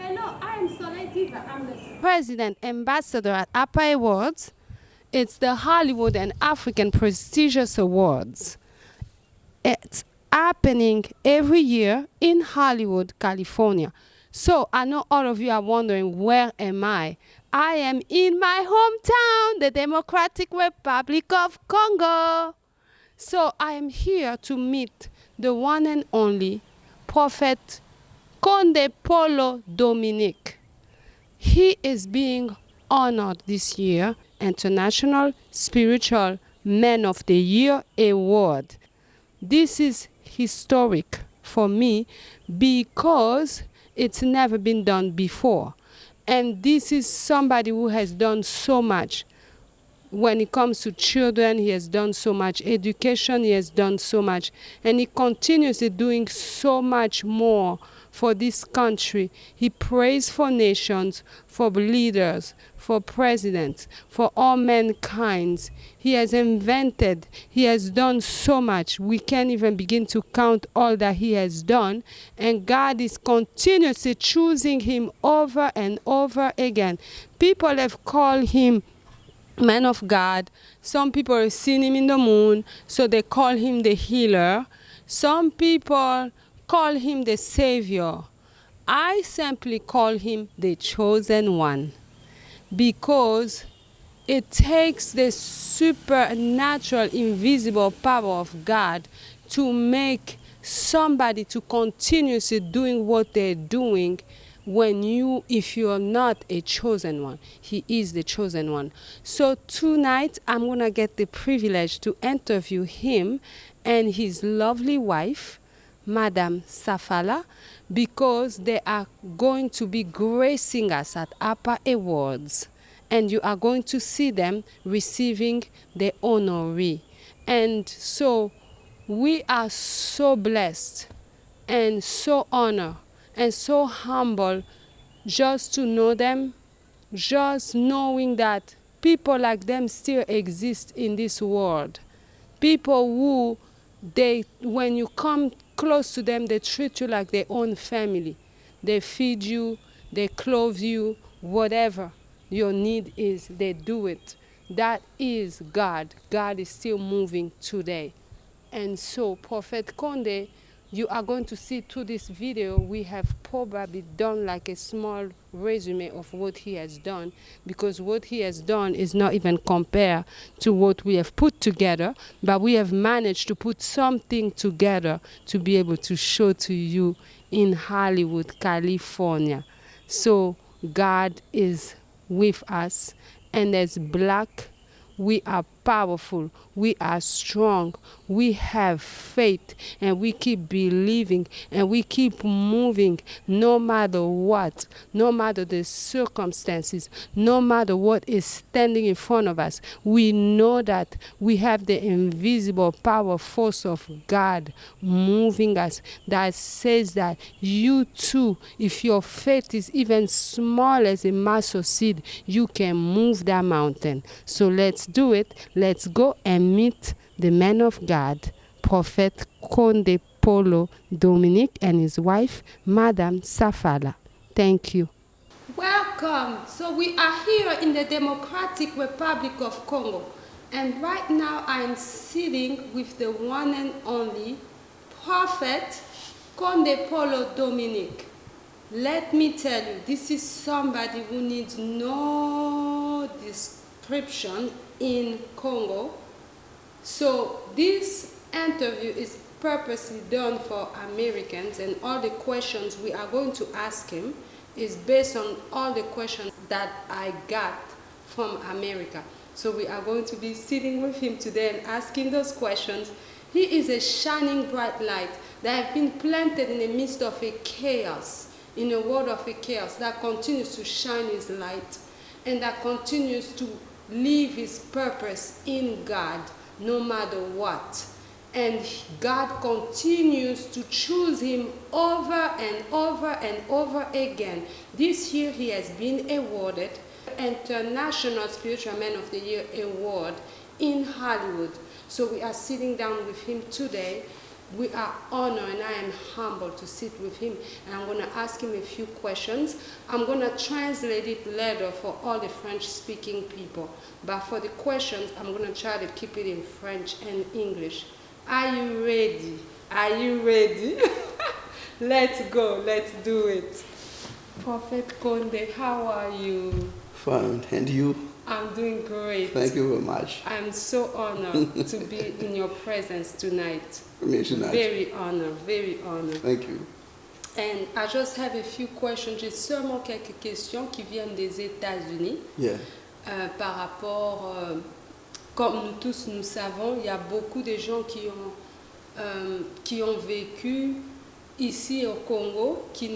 Hello, I am Soletiva. I'm the president ambassador at APA Awards. It's the Hollywood and African prestigious awards. It's happening every year in Hollywood, California. So I know all of you are wondering, where am I? I am in my hometown, the Democratic Republic of Congo. So I am here to meet the one and only Prophet Conde Polo Dominique. He is being honored this year, International Spiritual Man of the Year Award. This is historic for me because it's never been done before. And this is somebody who has done so much. When it comes to children, he has done so much. Education, he has done so much. And he continues doing so much more for this country. He prays for nations, for leaders, for presidents, for all mankind. He has invented, he has done so much. We can't even begin to count all that he has done. And God is continuously choosing him over and over again. People have called him man of God. Some people have seen him in the moon, so they call him the healer. Some people call him the savior. I simply call him the chosen one because it takes the supernatural, invisible power of God to make somebody to continuously doing what they're doing. If you're not a chosen one, he is the chosen one. So tonight I'm gonna get the privilege to interview him and his lovely wife, Madame Safala, because they are going to be gracing us at APA Awards. And you are going to see them receiving the honoree. And so we are so blessed and so honored and so humble just to know them, just knowing that people like them still exist in this world. People who, when you come close to them, they treat you like their own family. They feed you, they clothe you, whatever your need is, they do it. That is God. God is still moving today. And so, Prophet Conde, you are going to see through this video, we have probably done like a small resume of what he has done, because what he has done is not even compared to what we have put together, but we have managed to put something together to be able to show to you in Hollywood, California. So God is with us, and as Black, we are powerful, we are strong, we have faith, and we keep believing, and we keep moving no matter what, no matter the circumstances, no matter what is standing in front of us. We know that we have the invisible power force of God moving us, that says that you too, if your faith is even small as a mustard seed, you can move that mountain. So let's do it. Let's go and meet the man of God, Prophet Conde Polo Dominique, and his wife, Madame Safala. Thank you. Welcome. So we are here in the Democratic Republic of Congo. And right now I'm sitting with the one and only Prophet Conde Polo Dominique. Let me tell you, this is somebody who needs no description in Congo. So this interview is purposely done for Americans, and all the questions we are going to ask him is based on all the questions that I got from America. So we are going to be sitting with him today and asking those questions. He is a shining bright light that has been planted in the midst of a chaos, in a world of a chaos, that continues to shine his light and that continues to live his purpose in God no matter what. And God continues to choose him over and over and over again. This year he has been awarded International Spiritual Man of the Year Award in Hollywood. So we are sitting down with him today We are honored, and I am humbled to sit with him. And I'm going to ask him a few questions. I'm going to translate it later for all the French-speaking people. But for the questions, I'm going to try to keep it in French and English. Are you ready? Are you ready? Let's go. Let's do it. Prophet Konde, how are you? Fine. And you? I'm doing great. Thank you very much. I'm so honored to be in your presence tonight. Tonight. Very honored, very honored. Thank you. And I just have a few questions. J'ai seulement quelques questions qui viennent des États-Unis. Yeah. Par rapport, comme nous tous nous savons, il y a beaucoup de gens qui ont vécu ici au Congo, qui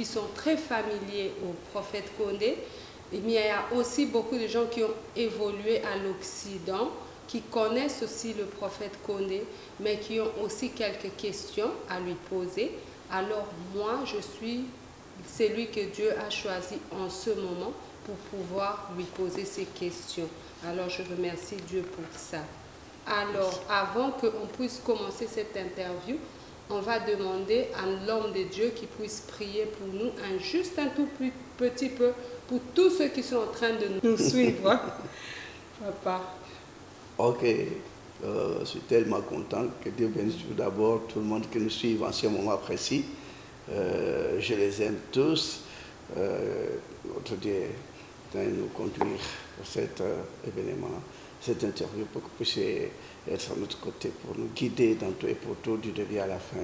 sont très familiers au prophète Condé. Mais il y a aussi beaucoup de gens qui ont évolué à l'Occident, qui connaissent aussi le prophète Condé, mais qui ont aussi quelques questions à lui poser. Alors moi, je suis celui que Dieu a choisi en ce moment pour pouvoir lui poser ces questions. Alors je remercie Dieu pour ça. Alors, avant qu'on puisse commencer cette interview, on va demander à l'homme de Dieu qui puisse prier pour nous, juste un tout petit peu, pour tous ceux qui sont en train de nous suivre. Papa. Ok. Je suis tellement content que Dieu bénisse tout d'abord tout le monde qui nous suit en ce moment précis. Je les aime tous. Notre Dieu va nous conduire pour cet événement, cette interview, pour que vous puissiez être à notre côté, pour nous guider dans tout et pour tout du début à la fin,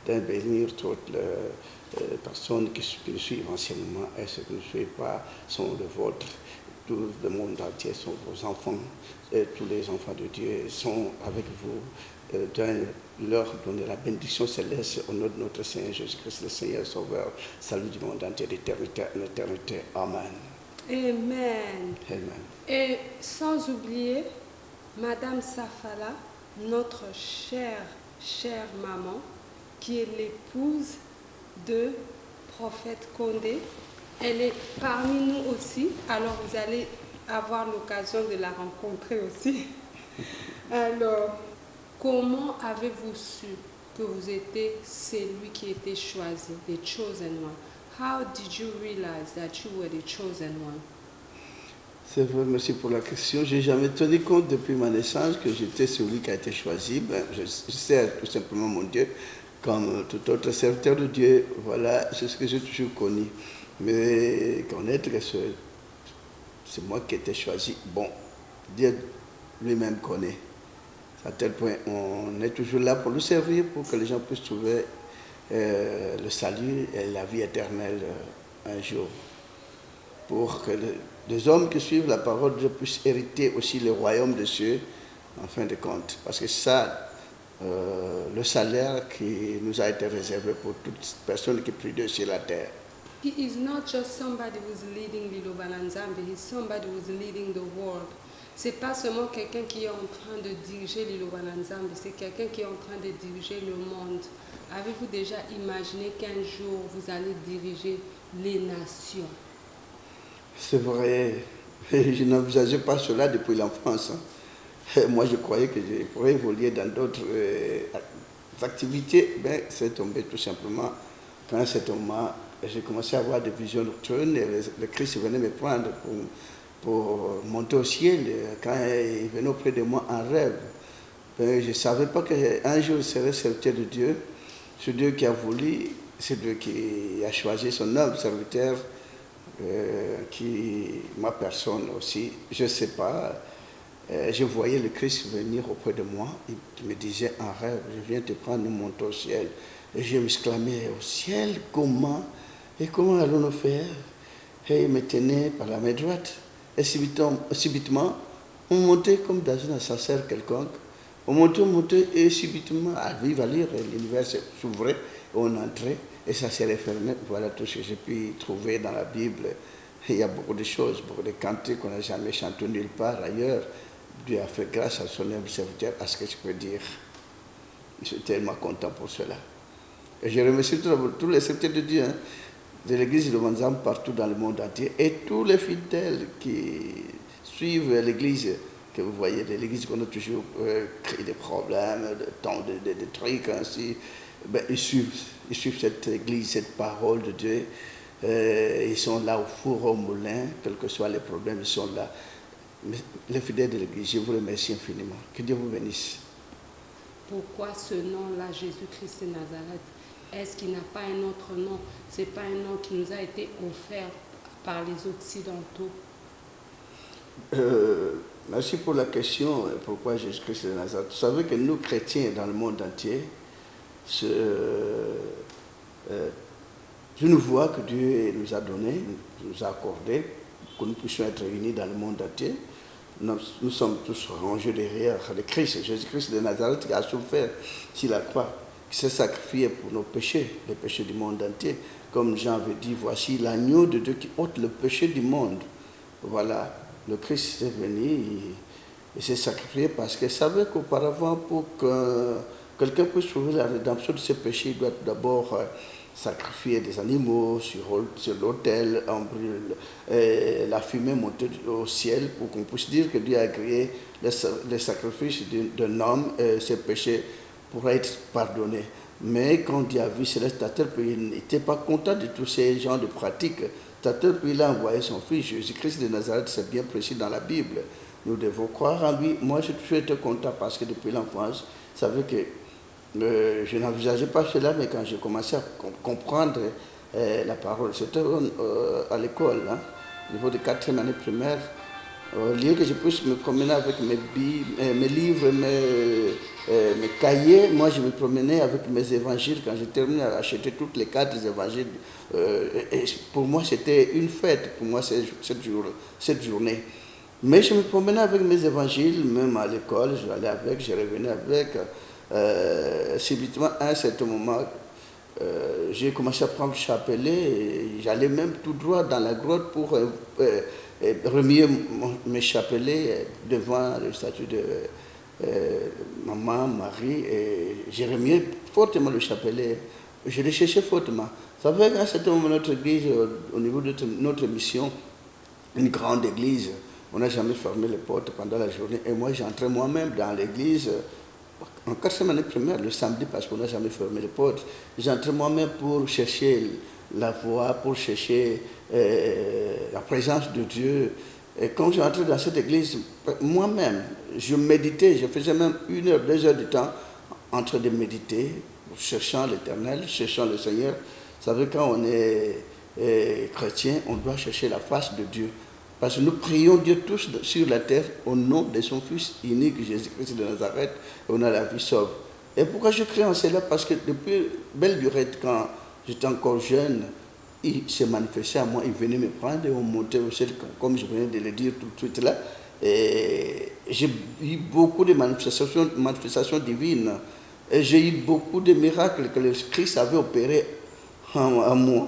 de bénir toutes les personnes qui nous suivent en ce moment et ceux qui ne suivent pas sont les vôtres. Tout le monde entier sont vos enfants et tous les enfants de Dieu sont avec vous. Leur donner la bénédiction céleste au nom de notre Seigneur Jésus-Christ, le Seigneur Sauveur, salut du monde entier d'éternité en éternité. Amen. Amen. Amen. Et sans oublier Madame Safala, notre chère maman, qui est l'épouse de prophète Condé. Elle est parmi nous aussi, alors vous allez avoir l'occasion de la rencontrer aussi. Alors, comment avez-vous su que vous étiez celui qui était choisi, the chosen one? How did you realize that you were the chosen one? C'est vrai, merci pour la question. Je n'ai jamais tenu compte depuis ma naissance que j'étais celui qui a été choisi. Je sers tout simplement mon Dieu comme tout autre serviteur de Dieu. Voilà, c'est ce que j'ai toujours connu. Mais connaître que c'est moi qui ai été choisi, bon, Dieu lui-même connaît. À tel point, on est toujours là pour le servir, pour que les gens puissent trouver le salut et la vie éternelle un jour. Pour que les hommes qui suivent la parole de Dieu puissent hériter aussi le royaume des cieux, en fin de compte. Parce que ça, le salaire qui nous a été réservé pour toute personne qui prie Dieu sur la terre. He is not just somebody who's leading Liloba Nzambe, he's somebody who's leading the world. C'est pas seulement quelqu'un qui est en train de diriger Liloba Nzambe, c'est quelqu'un qui est en train de diriger le monde. Avez-vous déjà imaginé qu'un jour vous allez diriger les nations? C'est vrai, je n'envisageais pas cela depuis l'enfance. Moi, je croyais que je pourrais évoluer dans d'autres activités, mais c'est tombé tout simplement quand à cet moment, j'ai commencé à avoir des visions nocturnes et le Christ venait me prendre pour monter au ciel. Quand il venait auprès de moi en rêve, je ne savais pas qu'un jour je serais serviteur de Dieu. Ce Dieu qui a voulu, c'est Dieu qui a choisi son homme serviteur, ma personne aussi, je ne sais pas. Je voyais le Christ venir auprès de moi, il me disait en rêve, je viens te prendre, nous montons au ciel. Et je m'exclamais, au ciel, comment? Et comment allons-nous faire? Et il me tenait par la main droite. Et subitement, on montait comme dans un ascenseur quelconque. On montait, et subitement, à vivre à lire, l'univers s'ouvrait, on entrait, et ça s'est refermé. Voilà tout ce que j'ai pu trouver dans la Bible. Il y a beaucoup de choses, beaucoup de cantiques qu'on n'a jamais chanté nulle part ailleurs. Dieu a fait grâce à son humble serviteur, à ce que je peux dire. Je suis tellement content pour cela. Et je remercie tous les serviteurs de Dieu, de l'église de Manzam partout dans le monde entier, et tous les fidèles qui suivent l'église que vous voyez de l'Église qu'on a toujours créé des problèmes, de trucs ainsi. Ben, ils suivent cette Église, cette parole de Dieu. Ils sont là au four au moulin, quels que soient les problèmes, ils sont là. Mais les fidèles de l'Église, je vous remercie infiniment. Que Dieu vous bénisse. Pourquoi ce nom-là, Jésus-Christ de Nazareth? Est-ce qu'il n'a pas un autre nom? Ce n'est pas un nom qui nous a été offert par les Occidentaux. Merci pour la question. Pourquoi Jésus-Christ de Nazareth? Vous savez que nous, chrétiens, dans le monde entier, une voie que Dieu nous a donnée, nous a accordée, que nous puissions être réunis dans le monde entier. Nous sommes tous rangés derrière le Christ, Jésus-Christ de Nazareth qui a souffert sur la croix, qui s'est sacrifié pour nos péchés, les péchés du monde entier. Comme Jean avait dit, voici l'agneau de Dieu qui ôte le péché du monde. Voilà, le Christ est venu et s'est sacrifié parce qu'il savait qu'auparavant, pour que quelqu'un puisse trouver la rédemption de ses péchés, il doit d'abord sacrifier des animaux sur l'autel, la fumée monter au ciel pour qu'on puisse dire que Dieu a créé le sacrifice d'un homme, ses péchés pourraient être pardonnés. Mais quand Dieu a vu Céleste à terre, il n'était pas content de tous ces genres de pratiques. À terre, puis il a envoyé son fils, Jésus-Christ de Nazareth, c'est bien précis dans la Bible. Nous devons croire en lui. Moi, j'ai toujours été content parce que depuis l'enfance, vous savez que je n'envisageais pas cela, mais quand j'ai commencé à comprendre la parole, c'était à l'école, hein, au niveau de 4e année primaire, au lieu que je puisse me promener avec mes livres, mes cahiers, moi je me promenais avec mes évangiles. Quand j'ai terminé à acheter toutes les 4 évangiles, et pour moi c'était une fête, pour moi cette journée. Mais je me promenais avec mes évangiles, même à l'école, j'allais avec, je revenais avec. Subitement, à un certain moment, j'ai commencé à prendre le chapelet et j'allais même tout droit dans la grotte pour remuer mes chapelets devant le statut de maman, Marie, et j'ai remué fortement le chapelet. Je l'ai cherché fortement. Ça fait qu'à un certain moment, notre église, au niveau de notre mission, une grande église, on n'a jamais fermé les portes pendant la journée. Et moi, j'entrais moi-même dans l'église en 4e année primaire, le samedi, parce qu'on n'a jamais fermé les portes. J'entrais moi-même pour chercher la voix, pour chercher la présence de Dieu. Et quand j'entrais dans cette église, moi-même, je méditais, je faisais même 1 heure, 2 heures de temps en train de méditer, cherchant l'Éternel, cherchant le Seigneur. Vous savez, quand on est chrétien, on doit chercher la face de Dieu. Parce que nous prions Dieu tous sur la terre au nom de son Fils unique, Jésus-Christ de Nazareth, et on a la vie sauve. Et pourquoi je crie en cela? Parce que depuis belle durée, quand j'étais encore jeune, il s'est manifesté à moi, il venait me prendre et on montait au ciel, comme je venais de le dire tout de suite là. Et j'ai eu beaucoup de manifestations divines. Et j'ai eu beaucoup de miracles que le Christ avait opérés en moi.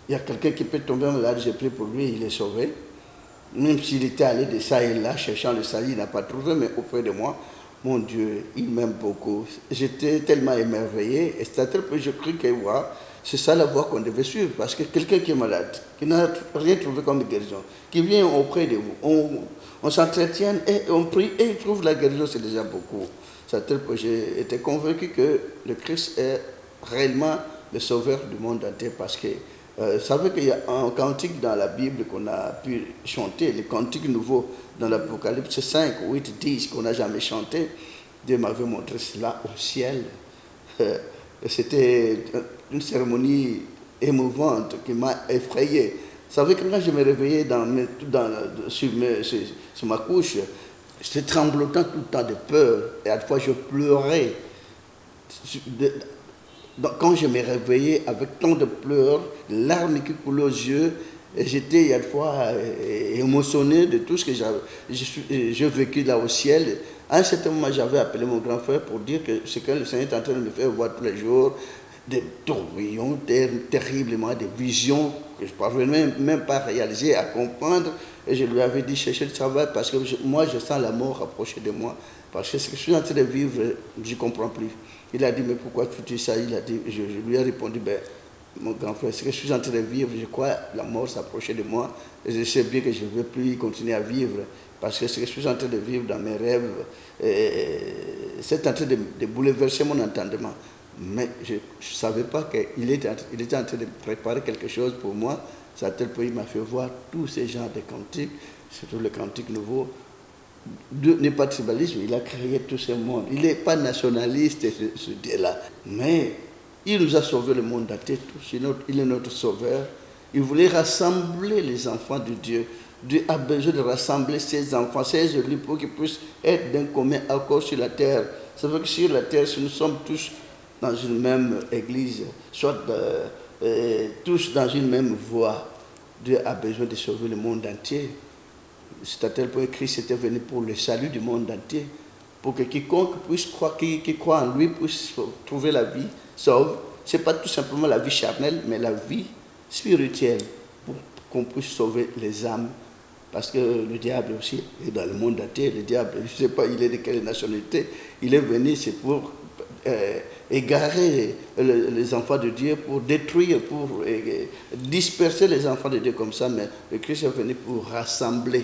Il y a quelqu'un qui peut tomber malade, j'ai prié pour lui, il est sauvé. Même s'il était allé de ça et là, cherchant le salut, il n'a pas trouvé, mais auprès de moi, mon Dieu, il m'aime beaucoup. J'étais tellement émerveillé, et c'est-à-dire que je cru que c'est ça la voie qu'on devait suivre, parce que quelqu'un qui est malade, qui n'a rien trouvé comme guérison, qui vient auprès de vous, on s'entretient et on prie et il trouve la guérison, c'est déjà beaucoup. C'est-à-dire que j'ai été convaincu que le Christ est réellement le sauveur du monde entier, parce que vous savez qu'il y a un cantique dans la Bible qu'on a pu chanter, le cantique nouveau dans l'Apocalypse 5, 8, 10, qu'on n'a jamais chanté. Dieu m'avait montré cela au ciel. C'était une cérémonie émouvante qui m'a effrayé. Vous savez que quand je me réveillais sur ma couche, j'étais tremblotant tout le temps de peur. Et à la fois, je pleurais. Donc, quand je me réveillais avec tant de pleurs, des larmes qui coulaient aux yeux, j'étais à la fois émotionné de tout ce que j'ai vécu là au ciel. À un certain moment, j'avais appelé mon grand frère pour dire que ce que le Seigneur est en train de me faire voir tous les jours, des tourbillons terriblement, des visions que je ne parvenais même pas à réaliser, à comprendre. Et je lui avais dit, cherchez le travail parce que moi, je sens la mort approcher de moi. Parce que ce que je suis en train de vivre, je ne comprends plus. Il a dit, mais pourquoi tu dis ça? Je lui ai répondu, mon grand frère, ce que je suis en train de vivre, je crois la mort s'approchait de moi. Et je sais bien que je ne vais plus continuer à vivre. Parce que ce que je suis en train de vivre dans mes rêves, c'est en train de bouleverser mon entendement. Mais je ne savais pas qu'il était en train de préparer quelque chose pour moi. C'est à tel point qu'il m'a fait voir tous ces genres de cantiques, surtout le cantique nouveau. Dieu n'est pas tribalisme, il a créé tout ce monde. Il n'est pas nationaliste, ce Dieu-là. Mais il nous a sauvé le monde entier tous. Il est notre sauveur. Il voulait rassembler les enfants de Dieu. Dieu a besoin de rassembler ses enfants, ses élus, pour qu'ils puissent être d'un commun accord sur la terre. Ça veut dire que sur la terre, si nous sommes tous dans une même église, soit tous dans une même voie, Dieu a besoin de sauver le monde entier. C'est à tel point que Christ était venu pour le salut du monde entier, pour que quiconque puisse croire, qui croit en lui puisse trouver la vie sauve. Ce n'est pas tout simplement la vie charnelle, mais la vie spirituelle, pour qu'on puisse sauver les âmes. Parce que le diable aussi est dans le monde entier. Le diable, je ne sais pas il est de quelle nationalité, il est venu, c'est pour égarer les enfants de Dieu, pour détruire, pour disperser les enfants de Dieu comme ça. Mais le Christ est venu pour rassembler,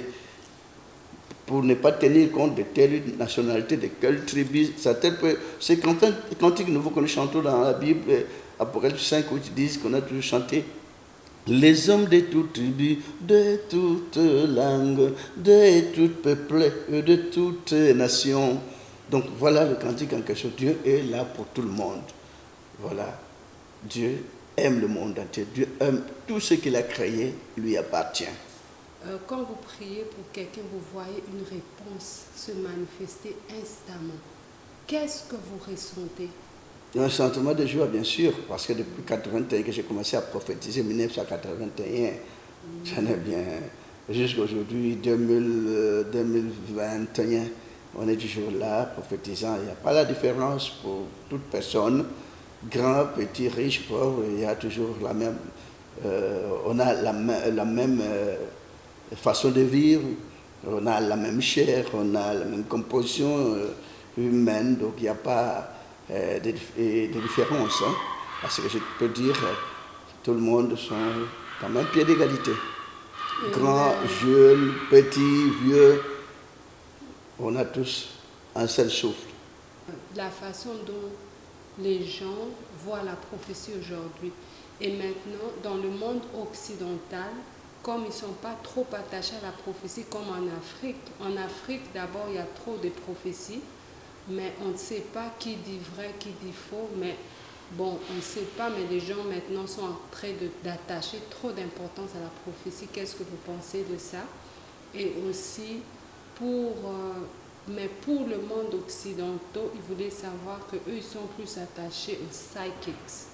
pour ne pas tenir compte de telle nationalité, de quelle tribu. C'est cantique nouveau que nous chantons dans la Bible, Apocalypse 5, où ils disent qu'on a toujours chanté. Les hommes de toutes tribus, de toutes langues, de toutes peuples, de toutes nations. Donc voilà le cantique en question. Dieu est là pour tout le monde. Voilà. Dieu aime le monde entier. Dieu aime tout ce qu'il a créé, lui appartient. Quand vous priez pour quelqu'un, vous voyez une réponse se manifester instamment. Qu'est-ce que vous ressentez? Un sentiment de joie, bien sûr, parce que depuis 1981 que j'ai commencé à prophétiser, 1981, j'en ai bien, jusqu'à aujourd'hui, 2021, on est toujours là, prophétisant. Il n'y a pas la différence pour toute personne, grand, petit, riche, pauvre, il y a toujours la même, on a la même façon de vivre, on a la même chair, on a la même composition humaine, donc il n'y a pas des différences, hein, parce que je peux dire tout le monde sont quand même pied d'égalité. Grand, jeune, petit, vieux, on a tous un seul souffle. La façon dont les gens voient la prophétie aujourd'hui, et maintenant dans le monde occidental, comme ils ne sont pas trop attachés à la prophétie comme en Afrique. En Afrique, d'abord, il y a trop de prophéties, mais on ne sait pas qui dit vrai, qui dit faux, mais bon, on ne sait pas, mais les gens maintenant sont en train d'attacher trop d'importance à la prophétie. Qu'est-ce que vous pensez de ça? Et aussi, mais pour le monde occidental, ils voulaient savoir qu'eux, ils sont plus attachés aux psychics.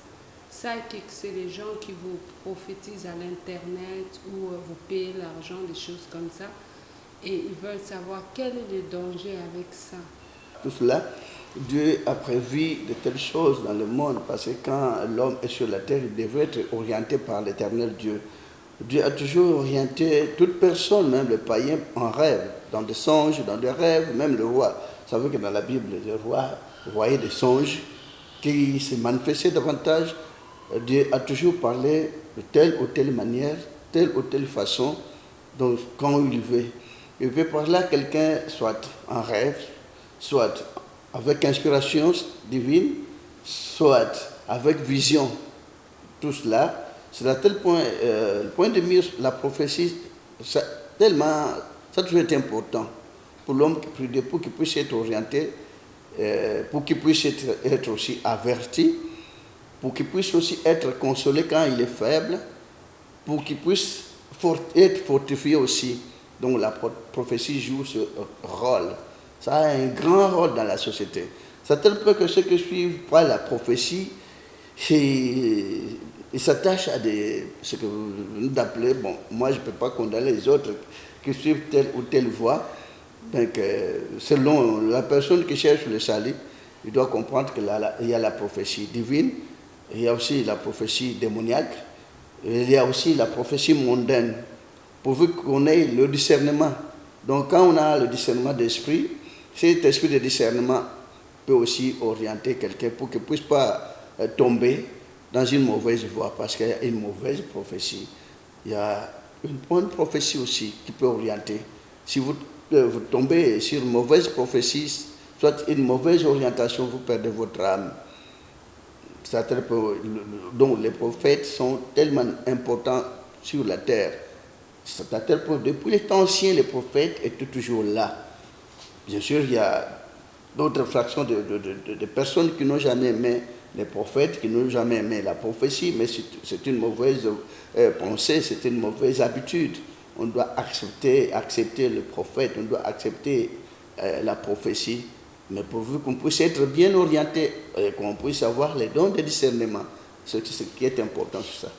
Psychics, c'est les gens qui vous prophétisent à l'internet ou vous payez l'argent, des choses comme ça. Et ils veulent savoir quel est le danger avec ça. Tout cela, Dieu a prévu de telles choses dans le monde, parce que quand l'homme est sur la terre, il devrait être orienté par l'éternel Dieu. Dieu a toujours orienté toute personne, même le païen, en rêve, dans des songes, dans des rêves, même le roi. Vous savez que dans la Bible, le roi voyait des songes qui se manifestaient davantage. Dieu a toujours parlé de telle ou telle manière, telle ou telle façon, donc quand il veut. Il peut parler à quelqu'un, soit en rêve, soit avec inspiration divine, soit avec vision. Tout cela, c'est à tel point, le point de vue, la prophétie, ça a toujours été important pour l'homme, pour qu'il puisse être orienté, pour qu'il puisse être aussi averti, pour qu'il puisse aussi être consolé quand il est faible, pour qu'il puisse être fortifié aussi. Donc la prophétie joue ce rôle. Ça a un grand rôle dans la société. C'est à tel point que ceux qui suivent pas la prophétie, ils s'attachent à ce que vous venez d'appeler, bon, moi je ne peux pas condamner les autres qui suivent telle ou telle voie. Donc, selon la personne qui cherche le salut, il doit comprendre qu'il y a la prophétie divine, il y a aussi la prophétie démoniaque, et il y a aussi la prophétie mondaine, pourvu qu'on ait le discernement. Donc quand on a le discernement d'esprit, cet esprit de discernement peut aussi orienter quelqu'un pour qu'il ne puisse pas tomber dans une mauvaise voie parce qu'il y a une mauvaise prophétie. Il y a une bonne prophétie aussi qui peut orienter. Si vous tombez sur une mauvaise prophétie, soit une mauvaise orientation, vous perdez votre âme. Donc les prophètes sont tellement importants sur la terre. C'est à tel point, depuis les temps anciens, les prophètes étaient toujours là. Bien sûr, il y a d'autres fractions de personnes qui n'ont jamais aimé les prophètes, qui n'ont jamais aimé la prophétie, mais c'est une mauvaise pensée, c'est une mauvaise habitude. On doit accepter le prophète, on doit accepter la prophétie, mais pourvu qu'on puisse être bien orienté et qu'on puisse avoir les dons de discernement. C'est ce qui est important sur ça.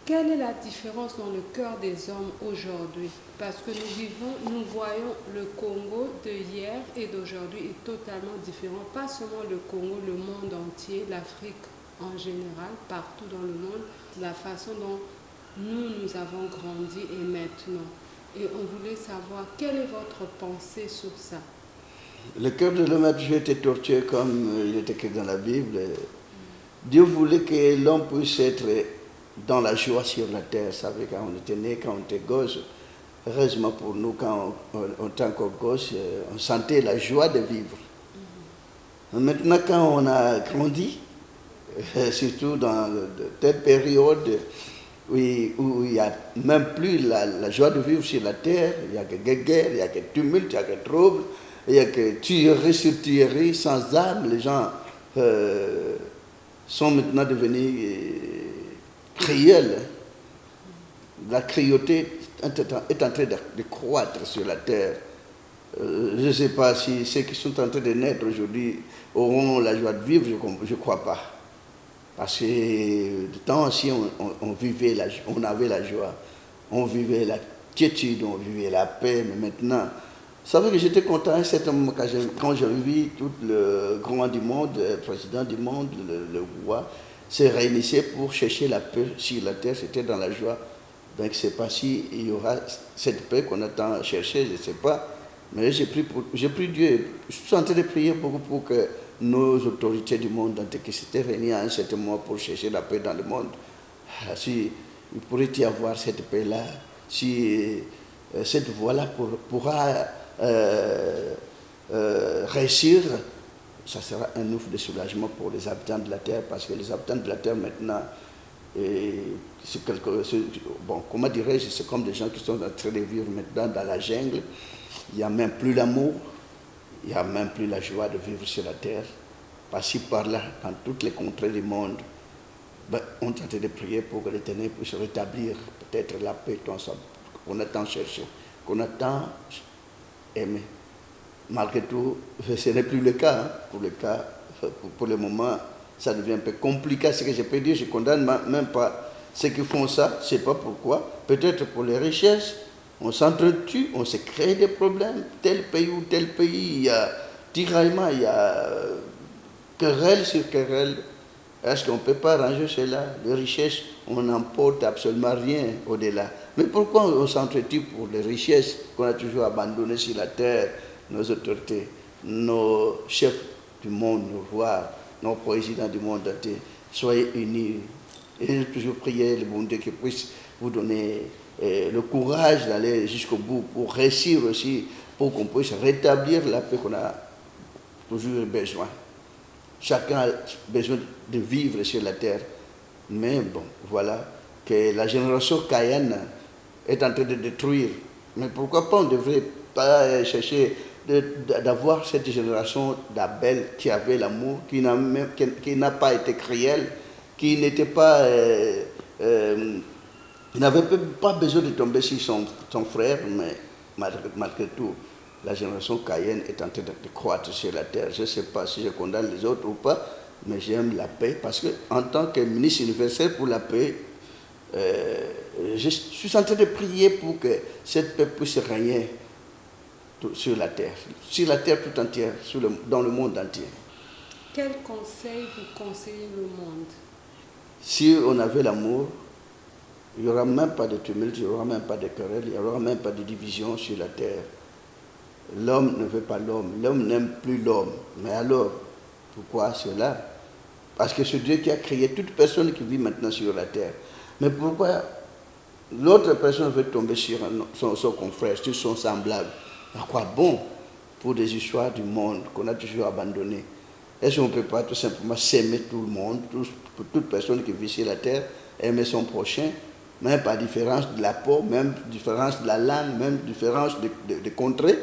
Quelle est la différence dans le cœur des hommes aujourd'hui? Parce que nous voyons le Congo de hier et d'aujourd'hui est totalement différent. Pas seulement le Congo, le monde entier, l'Afrique en général, partout dans le monde, la façon dont nous avons grandi et maintenant. Et on voulait savoir quelle est votre pensée sur ça. Le cœur de l'homme a toujours été tortueux comme il est écrit dans la Bible. Dieu voulait que l'homme puisse être dans la joie sur la terre. Vous savez, quand on était né, quand on était gosse, heureusement pour nous, quand on était encore gosse, on sentait la joie de vivre. Maintenant, quand on a grandi, surtout dans telle période où il n'y a même plus la joie de vivre sur la terre, il n'y a que guerre, il n'y a que tumulte, il n'y a que trouble, il n'y a que tuerie sur tuerie, sans âme. Les gens sont maintenant devenus cruels. La cruauté est en train de croître sur la terre. Je ne sais pas si ceux qui sont en train de naître aujourd'hui auront la joie de vivre, je ne crois pas. Parce que de temps ancien, on avait la joie, on vivait la quiétude, on vivait la paix, mais maintenant, vous savez que j'étais content à un certain moment quand j'ai vu tout le grand du monde, le président du monde, le roi, se réunissait pour chercher la paix sur la terre, c'était dans la joie. Donc je ne sais pas s'il y aura cette paix qu'on attend chercher, je ne sais pas. Mais j'ai pris Dieu, je suis en train de prier beaucoup pour que nos autorités du monde entier qui s'étaient réunies à un certain moment pour chercher la paix dans le monde, si il pourrait y avoir cette paix-là, si cette voie-là pourra réussir, ça sera un ouf de soulagement pour les habitants de la terre, parce que les habitants de la terre maintenant, comment dirais-je, c'est comme des gens qui sont en train de vivre maintenant dans la jungle. Il n'y a même plus l'amour, il n'y a même plus la joie de vivre sur la terre. Par-ci, par-là, dans toutes les contrées du monde, on est en train de prier pour que l'Éternel puisse rétablir peut-être la paix qu'on a tant cherché, qu'on a tant aimé. Malgré tout, ce n'est plus le cas. Pour le moment, ça devient un peu compliqué. Ce que je peux dire, je ne condamne même pas ceux qui font ça. Je ne sais pas pourquoi. Peut-être pour les richesses. On s'entretue, on se crée des problèmes. Tel pays ou tel pays, il y a tiraillement, il y a querelle sur querelle. Est-ce qu'on ne peut pas arranger cela? Les richesses, on n'emporte absolument rien au-delà. Mais pourquoi on s'entretue pour les richesses qu'on a toujours abandonnées sur la terre? Nos autorités, nos chefs du monde, nos rois, nos présidents du monde entier, soyez unis. Et j'ai toujours prié le bon Dieu qui puisse vous donner le courage d'aller jusqu'au bout pour réussir aussi, pour qu'on puisse rétablir la paix qu'on a toujours besoin. Chacun a besoin de vivre sur la terre. Mais bon, voilà que la génération Cayenne est en train de détruire. Mais pourquoi pas on ne devrait pas chercher d'avoir cette génération d'Abel qui avait l'amour, qui n'a pas été cruel, qui n'était pas... il n'avait pas besoin de tomber sur son frère, mais malgré tout, la génération Cayenne est en train de croître sur la terre. Je ne sais pas si je condamne les autres ou pas, mais j'aime la paix parce qu'en tant que ministre universel pour la paix, je suis en train de prier pour que cette paix puisse régner sur la terre tout entière, dans le monde entier. Quel conseil vous conseillez le monde? Si on avait l'amour, il n'y aura même pas de tumulte, il n'y aura même pas de querelle, il n'y aura même pas de division sur la terre. L'homme ne veut pas l'homme, l'homme n'aime plus l'homme. Mais alors, pourquoi cela? Parce que c'est Dieu qui a créé toute personne qui vit maintenant sur la terre. Mais pourquoi l'autre personne veut tomber sur son confrère, sur son semblable? À quoi bon pour des histoires du monde qu'on a toujours abandonnées? Est-ce qu'on ne peut pas tout simplement s'aimer tout le monde, pour toute personne qui vit sur la terre, aimer son prochain, même par différence de la peau, même différence de la langue, même différence de contrée?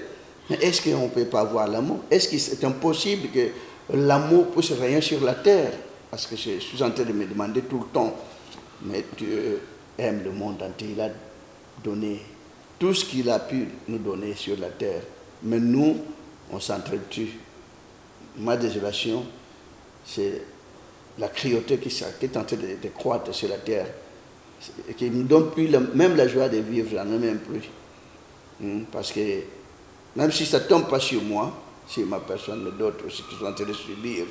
Mais est-ce qu'on ne peut pas avoir l'amour? Est-ce que c'est impossible que l'amour puisse régner sur la terre? Parce que je suis en train de me demander tout le temps, mais Dieu aime le monde entier, il a donné tout ce qu'il a pu nous donner sur la terre. Mais nous, on s'entretue. Ma désolation, c'est la cruauté qui est en train de croître sur la terre, qui ne me donne plus même la joie de vivre, j'en ai même plus. Parce que même si ça ne tombe pas sur moi, sur ma personne, mais d'autres aussi qui sont en train de subir,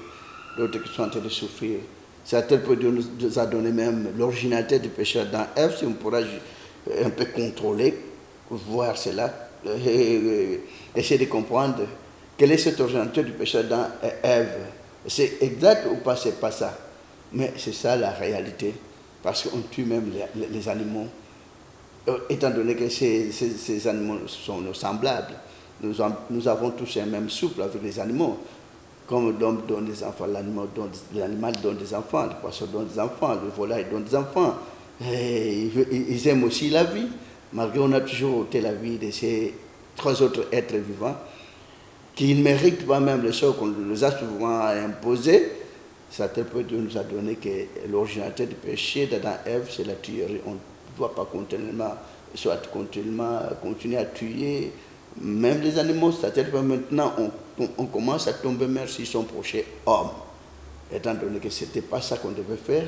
d'autres qui sont en train de souffrir. C'est à tel point que Dieu nous a donné même l'originalité du péché dans Ève, si on pourra un peu contrôler, voir cela, essayer de comprendre quelle est cette originalité du péché dans Ève. C'est exact ou pas, c'est pas ça. Mais c'est ça la réalité, parce qu'on tue même les animaux. Étant donné que ces animaux sont nos semblables, nous avons tous un même souffle avec les animaux. Comme l'homme donne des enfants, l'animal donne des enfants, le poisson donne des enfants, le volaille donne des enfants. Et ils aiment aussi la vie, malgré qu'on a toujours ôté la vie de ces trois autres êtres vivants qui ne méritent pas même le sort qu'on nous a souvent imposé. C'est à tel point que Dieu nous a donné que l'originalité du péché d'Adam et Ève, c'est la tuerie. On ne doit pas continuer à tuer même les animaux. C'est à tel point que maintenant on commence à tomber mer sur son prochain homme. Étant donné que ce n'était pas ça qu'on devait faire,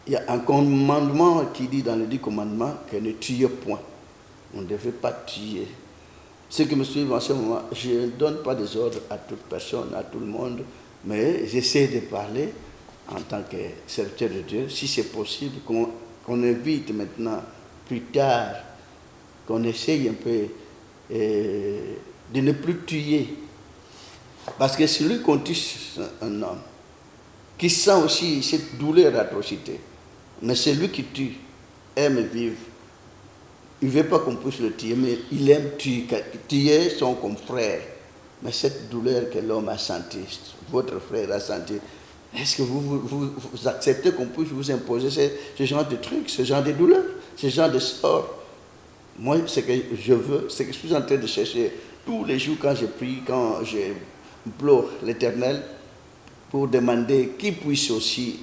il y a un commandement qui dit dans les 10 commandements que ne tuez point. On ne devait pas tuer. Ceux qui me suivent en ce moment, je ne donne pas des ordres à toute personne, à tout le monde, mais j'essaie de parler en tant que serviteur de Dieu, si c'est possible, qu'on évite maintenant, plus tard, qu'on essaye un peu de ne plus tuer. Parce que celui qu'on tue un homme, qui sent aussi cette douleur d'atrocité, mais celui qui tue aime vivre. Il ne veut pas qu'on puisse le tuer, mais il aime tuer son confrère. Mais cette douleur que l'homme a sentie, votre frère a senti, est-ce que vous acceptez qu'on puisse vous imposer ce genre de trucs, ce genre de douleurs, ce genre de sort? Moi, ce que je veux, c'est que je suis en train de chercher tous les jours quand je prie, quand je implore l'Éternel, pour demander qu'il puisse aussi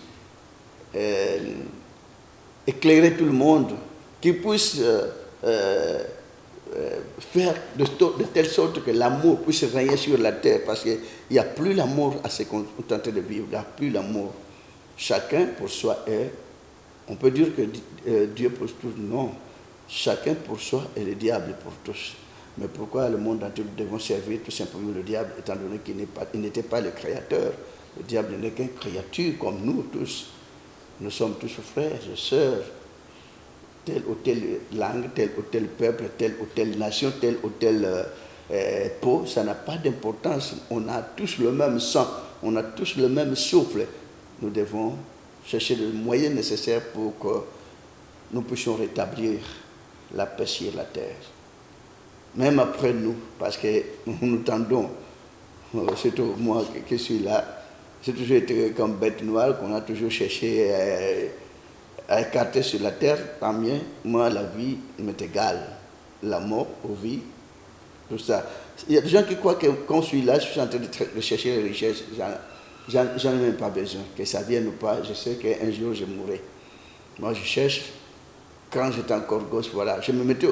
éclairer tout le monde, qu'il puisse faire de telle sorte que l'amour puisse régner sur la terre, parce qu'il n'y a plus l'amour à ce qu'on est en train de vivre, il n'y a plus l'amour. Chacun pour soi est, on peut dire que Dieu pour tous, non. Chacun pour soi et le diable pour tous. Mais pourquoi le monde entier nous devons servir tout simplement le diable, étant donné qu'il n'était pas le créateur? Le diable n'est qu'une créature comme nous tous. Nous sommes tous frères et sœurs. Telle ou telle langue, tel ou tel peuple, telle ou telle nation, telle ou telle peau, ça n'a pas d'importance. On a tous le même sang, on a tous le même souffle. Nous devons chercher les moyens nécessaires pour que nous puissions rétablir la paix sur la terre. Même après nous, parce que nous tendons, surtout moi qui suis là, j'ai toujours été comme bête noire qu'on a toujours cherché à écarter sur la terre. Tant mieux, moi la vie m'est égale. La mort, la vie, tout ça. Il y a des gens qui croient que quand je suis là, je suis en train de chercher les richesses. J'en ai même pas besoin. Que ça vienne ou pas, je sais qu'un jour je mourrai. Moi je cherche, quand j'étais encore gosse, voilà. Je me mettais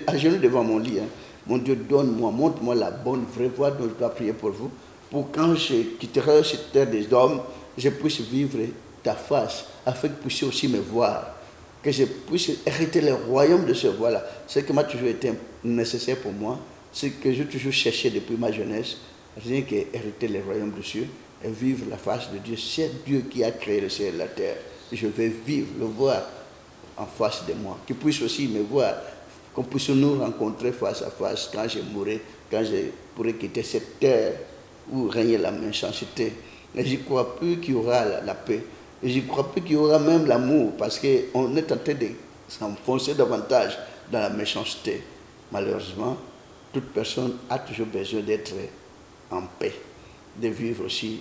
à genoux devant mon lit. Mon Dieu, donne-moi, montre-moi la bonne, vraie voie dont je dois prier pour vous, pour quand je quitterai cette terre des hommes, je puisse vivre ta face, afin que vous puissiez aussi me voir, que je puisse hériter le royaume de ce voie-là. Ce qui m'a toujours été nécessaire pour moi, c'est que j'ai toujours cherché depuis ma jeunesse, rien qu'hériter le royaume de Dieu et vivre la face de Dieu. C'est Dieu qui a créé le ciel et la terre. Je vais vivre, le voir en face de moi, qu'il puisse aussi me voir, qu'on puisse nous rencontrer face à face quand je mourrai, quand je pourrai quitter cette terre où régnait la méchanceté, Et je ne crois plus qu'il y aura la paix. Et je ne crois plus qu'il y aura même l'amour, parce qu'on est en train de s'enfoncer davantage dans la méchanceté. Malheureusement, toute personne a toujours besoin d'être en paix, de vivre aussi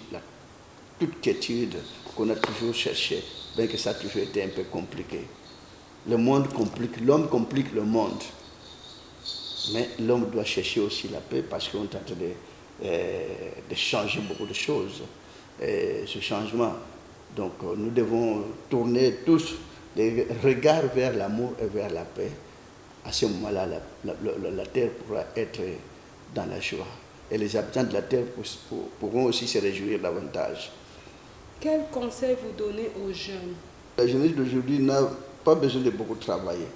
toute quiétude qu'on a toujours cherché, bien que ça a toujours été un peu compliqué. Le monde complique, l'homme complique le monde. Mais l'homme doit chercher aussi la paix parce qu'on est en train de changer beaucoup de choses. Et ce changement, donc nous devons tourner tous les regards vers l'amour et vers la paix. À ce moment-là, la terre pourra être dans la joie. Et les habitants de la terre pourront aussi se réjouir davantage. Quel conseil vous donnez aux jeunes? La jeunesse d'aujourd'hui n'a pas besoin de beaucoup travailler.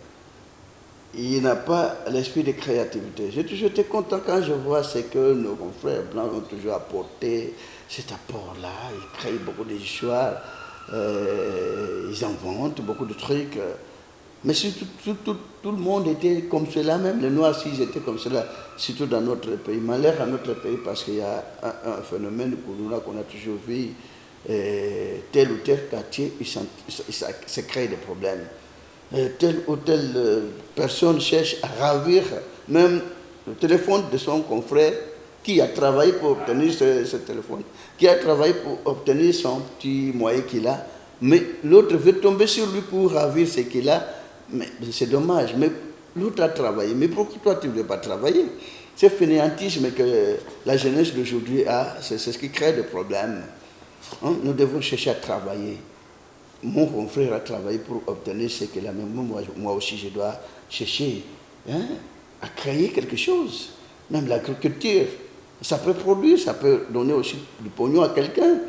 Il n'a pas l'esprit de créativité. J'ai toujours été content quand je vois ce que nos confrères blancs ont toujours apporté, cet apport-là. Ils créent beaucoup d'histoires, ils inventent beaucoup de trucs. Mais surtout, tout le monde était comme cela, même les Noirs, s'ils étaient comme cela, surtout dans notre pays. Malheur à notre pays parce qu'il y a un phénomène qu'on a toujours vu, tel ou tel quartier, ça se crée des problèmes. Telle ou telle personne cherche à ravir même le téléphone de son confrère qui a travaillé pour obtenir ce téléphone, qui a travaillé pour obtenir son petit moyen qu'il a, mais l'autre veut tomber sur lui pour ravir ce qu'il a. Mais c'est dommage, mais l'autre a travaillé. Mais pourquoi toi tu ne veux pas travailler? Ce fainéantisme que la jeunesse d'aujourd'hui a, c'est ce qui crée des problèmes. Hein? Nous devons chercher à travailler. Mon confrère a travaillé pour obtenir ce qu'il a, mais moi aussi je dois chercher à créer quelque chose. Même l'agriculture, ça peut produire, ça peut donner aussi du pognon à quelqu'un.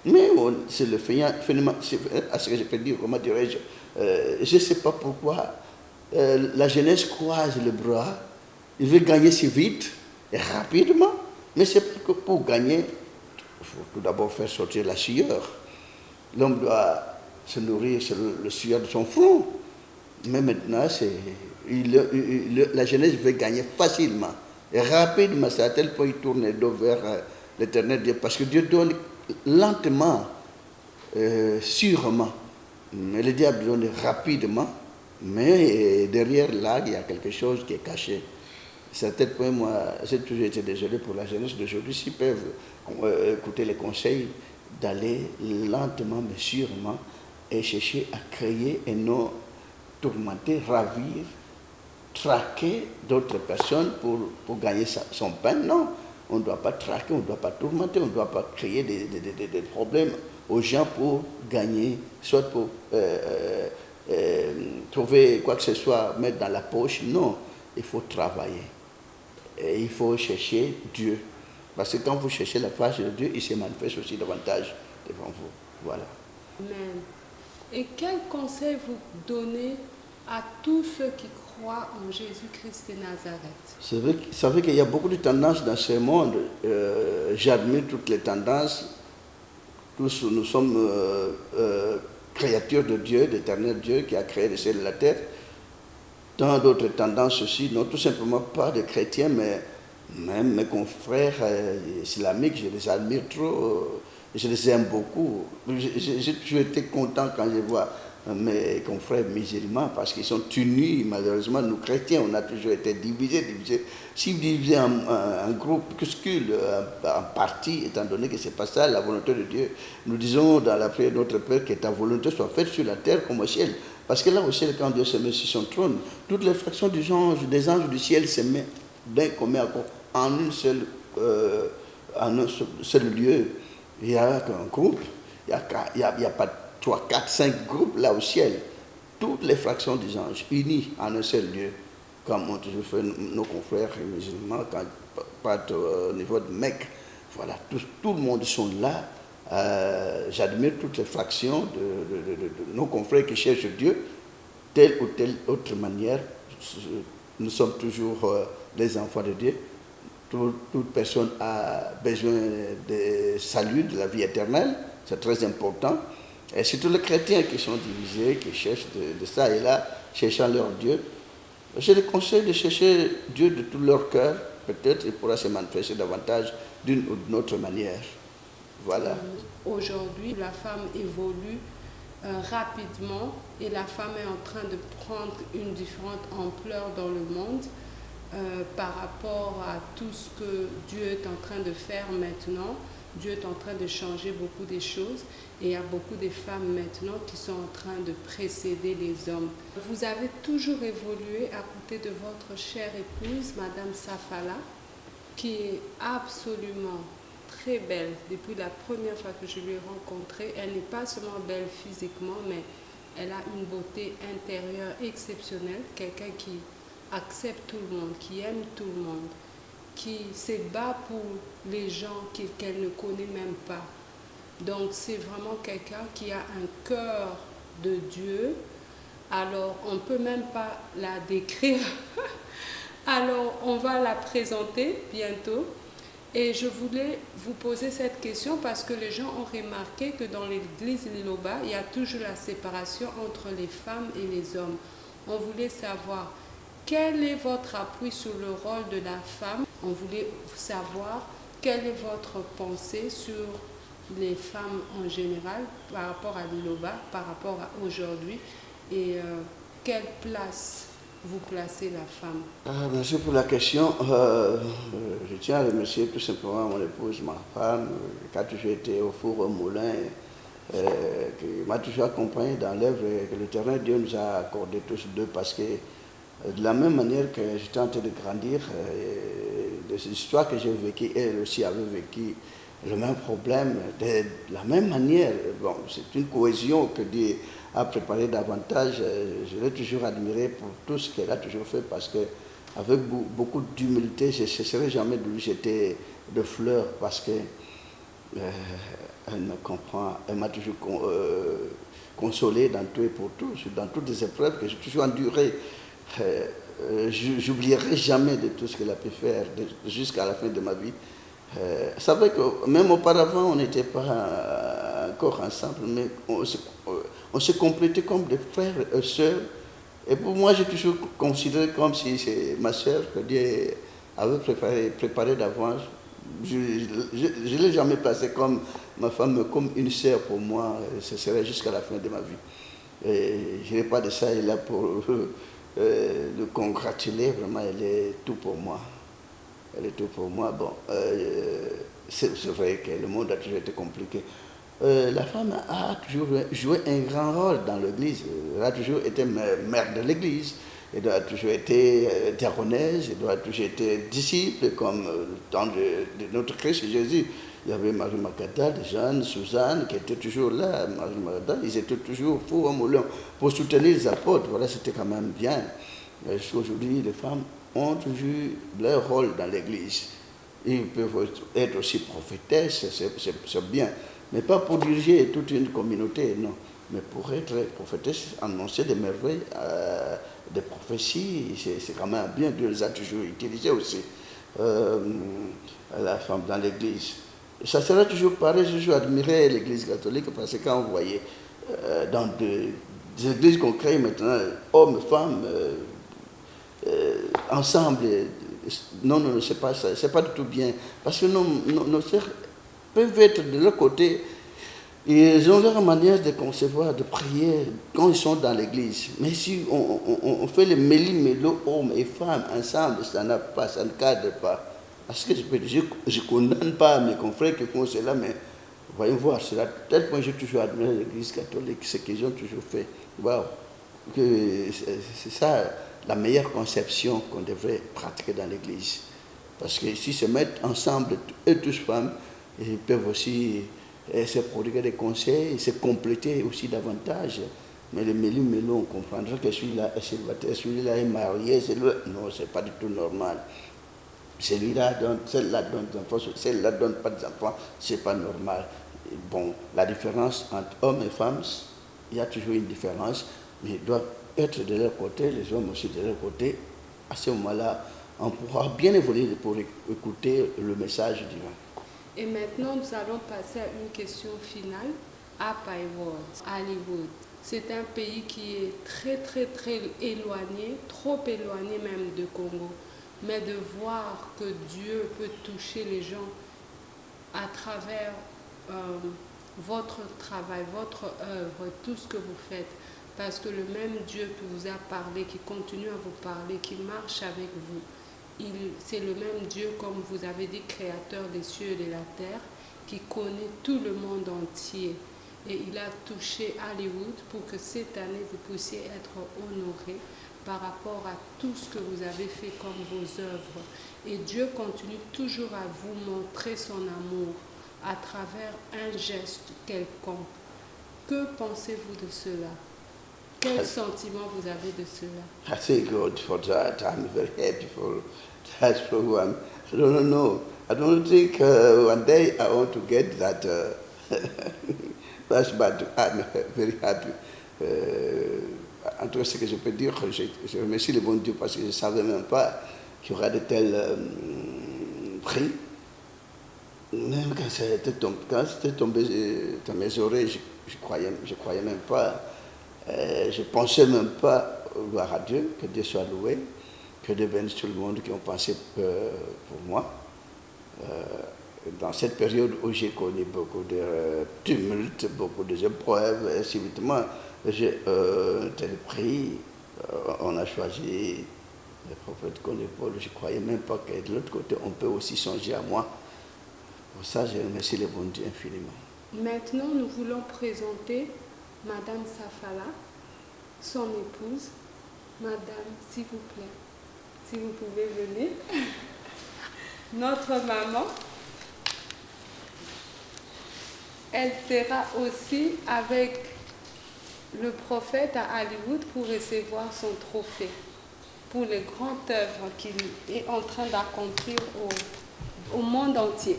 Mais c'est le phénomène, à ce que je peux dire, comment dirais-je, je ne sais pas pourquoi la jeunesse croise les bras, il veut gagner si vite et rapidement, mais c'est que pour gagner, il faut tout d'abord faire sortir la sueur. L'homme doit se nourrir sur le sueur de son front. Mais maintenant, la jeunesse veut gagner facilement et rapidement. C'est à tel point qu'il tourne le dos vers l'éternel Dieu. Parce que Dieu donne lentement, sûrement. Mais le diable donne rapidement. Mais derrière là, il y a quelque chose qui est caché. C'est à tel point, moi, j'ai toujours été désolé pour la jeunesse d'aujourd'hui. S'ils peuvent écouter les conseils d'aller lentement mais sûrement et chercher à créer et non tourmenter, ravir, traquer d'autres personnes pour gagner son pain. Non, on ne doit pas traquer, on ne doit pas tourmenter, on ne doit pas créer des problèmes aux gens pour gagner, soit pour trouver quoi que ce soit, mettre dans la poche. Non, il faut travailler. Et il faut chercher Dieu. Parce que quand vous cherchez la face de Dieu, il se manifeste aussi davantage devant vous. Voilà. Amen. Et quel conseil vous donnez à tous ceux qui croient en Jésus-Christ de Nazareth? C'est vrai qu'il y a beaucoup de tendances dans ce monde. J'admire toutes les tendances. Tous nous sommes créatures de Dieu, d'éternel Dieu qui a créé le ciel et la terre. Tant d'autres tendances aussi, non tout simplement pas de chrétiens, mais même mes confrères islamiques, je les admire trop. Je les aime beaucoup. J'ai toujours été content quand je vois mes confrères musulmans parce qu'ils sont unis. Malheureusement, nous chrétiens, on a toujours été divisés. Si vous divisez un groupuscule, un parti, étant donné que ce n'est pas ça la volonté de Dieu, nous disons dans la prière de notre Père que ta volonté soit faite sur la terre comme au ciel. Parce que là au ciel, quand Dieu se met sur son trône, toutes les fractions des anges du ciel se mettent d'un commun accord en un seul lieu. Il y a un groupe, il n'y a pas 3, 4, 5 groupes là au ciel. Toutes les fractions des anges unies en un seul lieu, comme ont toujours fait nos confrères musulmans quand ils partent au niveau de Mecque. Voilà, tout le monde sont là. J'admire toutes les fractions de nos confrères qui cherchent Dieu, telle ou telle autre manière. Nous sommes toujours les enfants de Dieu. Toute personne a besoin de salut, de la vie éternelle, c'est très important. Et surtout les chrétiens qui sont divisés, qui cherchent de ça et là, cherchant leur Dieu. Je les conseille de chercher Dieu de tout leur cœur. Peut-être il pourra se manifester davantage d'une ou d'une autre manière. Voilà. Aujourd'hui, la femme évolue rapidement et la femme est en train de prendre une différente ampleur dans le monde par rapport à tout ce que Dieu est en train de faire maintenant. Dieu est en train de changer beaucoup des choses et il y a beaucoup de femmes maintenant qui sont en train de précéder les hommes. Vous avez toujours évolué à côté de votre chère épouse, Madame Safala, qui est absolument très belle. Depuis la première fois que je l'ai rencontrée, elle n'est pas seulement belle physiquement, mais elle a une beauté intérieure exceptionnelle. Quelqu'un qui accepte tout le monde, qui aime tout le monde, qui se bat pour les gens qu'elle ne connaît même pas. Donc c'est vraiment quelqu'un qui a un cœur de Dieu. Alors on ne peut même pas la décrire. Alors on va la présenter bientôt. Et je voulais vous poser cette question parce que les gens ont remarqué que dans l'église Liloba, il y a toujours la séparation entre les femmes et les hommes. On voulait savoir quel est votre appui sur le rôle de la femme. On voulait savoir quelle est votre pensée sur les femmes en général par rapport à Liloba, par rapport à aujourd'hui et quelle place vous placez la femme. Merci pour la question. Je tiens à remercier tout simplement mon épouse, ma femme, qui a toujours été au four au moulin, qui m'a toujours accompagné dans l'œuvre que le terrain Dieu nous a accordé tous deux parce que de la même manière que j'étais en train de grandir, des histoires que j'ai vécues, elle aussi avait vécu le même problème, de la même manière. Bon, c'est une cohésion que Dieu a préparé davantage. Je l'ai toujours admiré pour tout ce qu'elle a toujours fait parce que avec beaucoup d'humilité, je ne cesserai jamais de lui jeter de fleurs parce que elle me comprend, elle m'a toujours consolé dans tout et pour tout, dans toutes les épreuves que j'ai toujours endurées. J'oublierai jamais de tout ce qu'elle a pu faire jusqu'à la fin de ma vie. C'est vrai que même auparavant, on n'était pas encore ensemble, mais on se complétait comme des frères et sœurs. Et pour moi, j'ai toujours considéré comme si c'est ma sœur que Dieu avait préparé d'avance. Je ne l'ai jamais placée comme ma femme, comme une sœur pour moi. Ce serait jusqu'à la fin de ma vie. Et je n'ai pas de ça, elle est là pour le congratuler. Vraiment, elle est tout pour moi. Elle est tout pour moi. Bon, c'est vrai que le monde a toujours été compliqué. La femme a toujours joué un grand rôle dans l'église. Elle a toujours été mère de l'église. Elle a toujours été diaconesse. Elle a toujours été disciple, comme dans de notre Christ Jésus. Il y avait Marie Magdalene, Jeanne, Suzanne, qui étaient toujours là. Marie Magdalene, ils étaient toujours four au moulin pour soutenir les apôtres. Voilà, c'était quand même bien. Aujourd'hui, les femmes ont toujours leur rôle dans l'église. Ils peuvent être aussi prophétesses, c'est bien. Mais pas pour diriger toute une communauté, non. Mais pour être prophétesse, annoncer des merveilles, des prophéties, c'est quand même bien. Dieu les a toujours utilisés aussi, la femme dans l'église. Ça sera toujours pareil, j'ai toujours admiré l'église catholique parce que quand vous voyez dans des églises qu'on crée maintenant, hommes, femmes, ensemble, non, c'est pas ça, c'est pas du tout bien. Parce que nos sœurs peuvent être de leur côté, ils ont leur manière de concevoir, de prier quand ils sont dans l'église. Mais si on fait le méli-mélo, hommes et femmes ensemble, ça n'a pas, ça ne cadre pas. Parce que je ne condamne pas mes confrères qui font cela, mais voyons voir, c'est à tel point que j'ai toujours admiré l'église catholique, ce qu'ils ont toujours fait. Waouh, c'est ça la meilleure conception qu'on devrait pratiquer dans l'église. Parce que s'ils se mettent ensemble, eux tous femmes, ils peuvent aussi se prodiguer des conseils, se compléter aussi davantage. Mais le méli-mélo, on comprendra que celui-là est célibataire, celui-là est marié, celui-là... Non, c'est pas du tout normal. Celui-là donne, celle-là donne des enfants, celle-là donne pas d'enfants, c'est pas normal. Bon, la différence entre hommes et femmes, il y a toujours une différence, mais ils doivent être de leur côté, les hommes aussi de leur côté. À ce moment-là, on pourra bien évoluer pour écouter le message divin. Et maintenant, nous allons passer à une question finale. Apai World, Hollywood. C'est un pays qui est très éloigné, trop éloigné même de Congo. Mais de voir que Dieu peut toucher les gens à travers votre travail, votre œuvre, tout ce que vous faites. Parce que le même Dieu qui vous a parlé, qui continue à vous parler, qui marche avec vous, c'est le même Dieu, comme vous avez dit, créateur des cieux et de la terre, qui connaît tout le monde entier. Et il a touché Hollywood pour que cette année, vous puissiez être honoré par rapport à tout ce que vous avez fait comme vos œuvres. Et Dieu continue toujours à vous montrer son amour à travers un geste quelconque. Que pensez-vous de cela? Quel sentiment vous avez de cela? I thank God for that. I'm very happy for that program. I don't know. I don't think one day I want to get that. That's bad. I'm very happy. En tout cas, ce que je peux dire, je remercie le bon Dieu parce que je ne savais même pas qu'il y aurait de tels prix. Même quand c'était tombé dans mes oreilles, je croyais même pas. Je pensais même pas, gloire à Dieu, que Dieu soit loué, que Dieu bénisse tout le monde qui ont pensé pour moi. Dans cette période où j'ai connu beaucoup de tumultes, beaucoup d'épreuves, et subitement, j'ai tel prix, on a choisi le prophète qu'on épaule. Je ne croyais même pas que de l'autre côté, on peut aussi songer à moi. Pour ça, je remercie le bon Dieu infiniment. Maintenant, nous voulons présenter Madame Safala, son épouse. Madame, s'il vous plaît, si vous pouvez venir. Notre maman, elle sera aussi avec le prophète à Hollywood pour recevoir son trophée pour les grandes œuvres qu'il est en train d'accomplir au monde entier.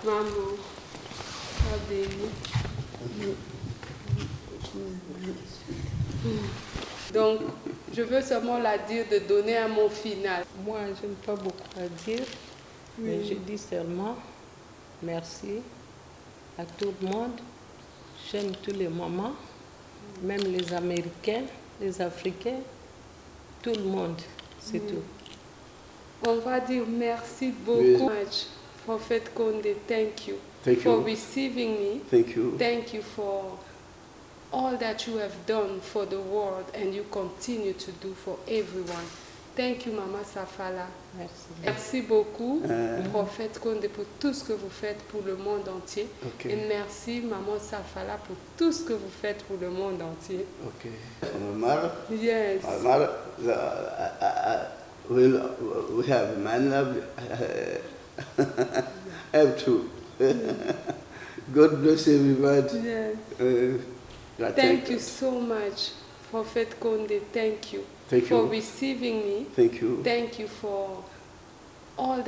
Maman, sois bénie. Donc, je veux seulement la dire de donner un mot final. Moi, je n'ai pas beaucoup à dire, mais je dis seulement merci à tout le monde. J'aime tous les mamans, même les Américains, les Africains, tout le monde, c'est tout. On va dire merci beaucoup. Prophet Konde, thank you for receiving me. Thank you. Thank you for all that you have done for the world and you continue to do for everyone. Thank you, Mama Safala. Merci. Merci beaucoup, Prophète Konde, pour tout ce que vous faites pour le monde entier. Okay. Et merci, Maman Safala, pour tout ce que vous faites pour le monde entier. Okay. Mama, Yes. Mama, we have man love. Have to. God bless everybody. Yes. Thank you so much, Prophet Konde. Thank you Thank for you. receiving me. Thank you. Thank you for all that.